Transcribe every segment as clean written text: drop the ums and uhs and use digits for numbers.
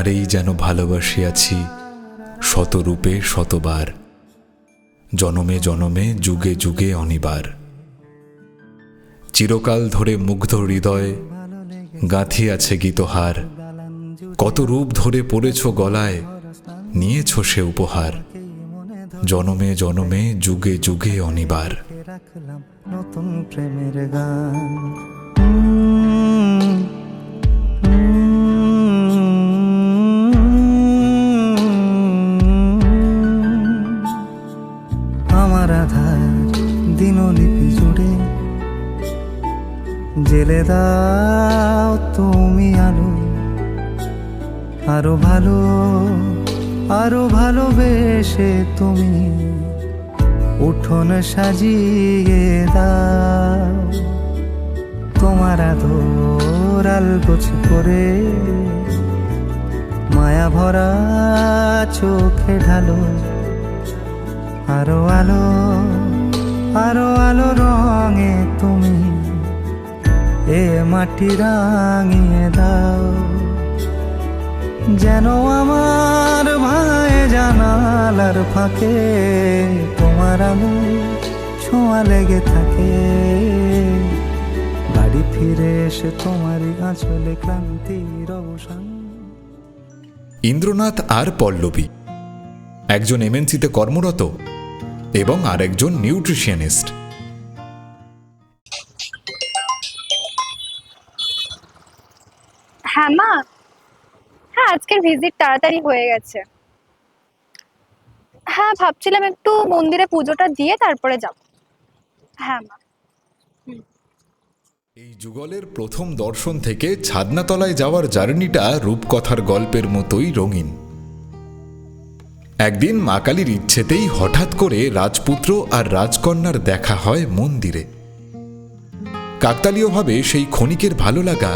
তোমারেই যেন ভালোবাসিয়াছি শতরূপে শতবার, জনমে জনমে যুগে যুগে অনিবার। চিরকাল ধরে মুগ্ধ হৃদয় গাঁথিয়াছে গীতহার, কত রূপ ধরে পড়েছ গলায়, নিয়েছ সে উপহার, জনমে জনমে যুগে যুগে অনিবার। রাখলাম নতুন প্রেমের গান। আমার আধার দিনলিপি জুড়ে জেলে দাও তুমি আলো, আরো ভালো আরো ভালোবেসে তুমি উঠোন সাজিয়ে দাও। তোমার আদর আলগোছ করে মায়া ভরা চোখে ঢালো, আরো আলো আরো আলো রঙে তুমি এ মাটি রাঙিয়ে দাও। যেন আমার ভাই জানালার ফাঁকে তোমার আলো ছোঁয়া লেগে থাকে, বাড়ি ফিরে এসে তোমারই আঁচলে ক্লান্তির অবসান। ইন্দ্রনাথ আর পল্লবী, একজন এমএনসিতে কর্মরত এবং আরেকজন নিউট্রিশনিস্ট। হ্যাঁ মা, হ্যাঁ আজকের ভিজিট তাড়াতাড়ি হয়ে গেছে। হ্যাঁ ভাবছিলাম একটু মন্দিরে পুজোটা দিয়ে তারপরে যাব। হ্যাঁ মা। এই যুগলের প্রথম দর্শন থেকে ছাদনাতলায় যাওয়ার জার্নিটা রূপকথার গল্পের মতোই রঙিন। একদিন মা কালীর ইচ্ছেতেই হঠাৎ করে রাজপুত্র আর রাজকন্যার দেখা হয় মন্দিরে। কাকতালীয়ভাবে সেই ক্ষণিকের ভালো লাগা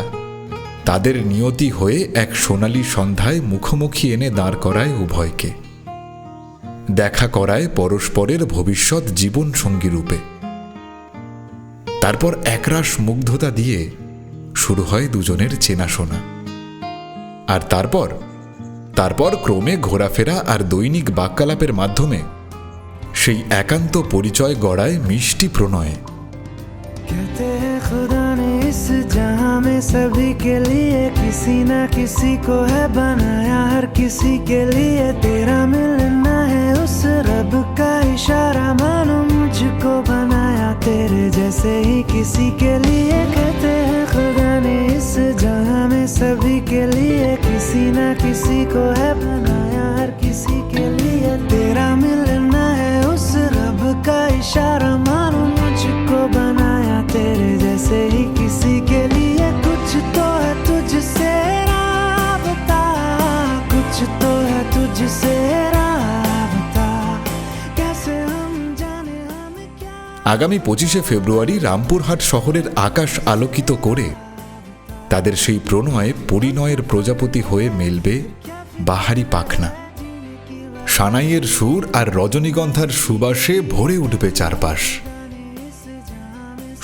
তাদের নিয়তি হয়ে এক সোনালী সন্ধ্যায় মুখোমুখি এনে দাঁড় করায় উভয়কে, দেখা করায় পরস্পরের ভবিষ্যৎ জীবন সঙ্গী রূপে। তারপর একরাশ মুগ্ধতা দিয়ে শুরু হয় দুজনের চেনাশোনা, আর তারপর ক্রমে ঘোরাফেরা আর দৈনিক বাক্যালাপের মাধ্যমে সেই একান্ত পরিচয় গড়ায় মিষ্টি প্রণয়ে। कहते हैं खुदा ने इस जहां में सभी के लिए किसी ना किसी को है बनाया, हर किसी के लिए तेरा मिलना है उस रब का इशारा, मानो मुझको बनाया तेरे जैसे ही किसी के लिए। कहते हैं खुदा ने इस जहां में सभी के लिए किसी ना किसी को है बनाया, हर किसी के लिए तेरा मिलना है उस रब का इशारा, मानो मुझको बनाया तेरे जैसे ही किसी के लिए। कुछ तो है तुझसे राबता, कुछ तो है तुझसे राबता, कैसे हम जाने हमें क्या। আগামী 25শে ফেব্রুয়ারি রামপুরহাট শহরের আকাশ আলোকিত করে তাদের সেই প্রণয় পরিণয়ের প্রজাপতি হয়ে মেলবে বাহারি পাখনা। সানাইয়ের সুর আর রজনীগন্ধার সুবাসে ভরে উঠবে চারপাশ।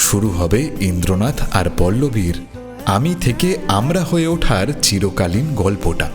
শুরু হবে ইন্দ্রনাথ আর পল্লবীর আমি থেকে আমরা হয়ে ওঠার চিরকালীন গল্পটা।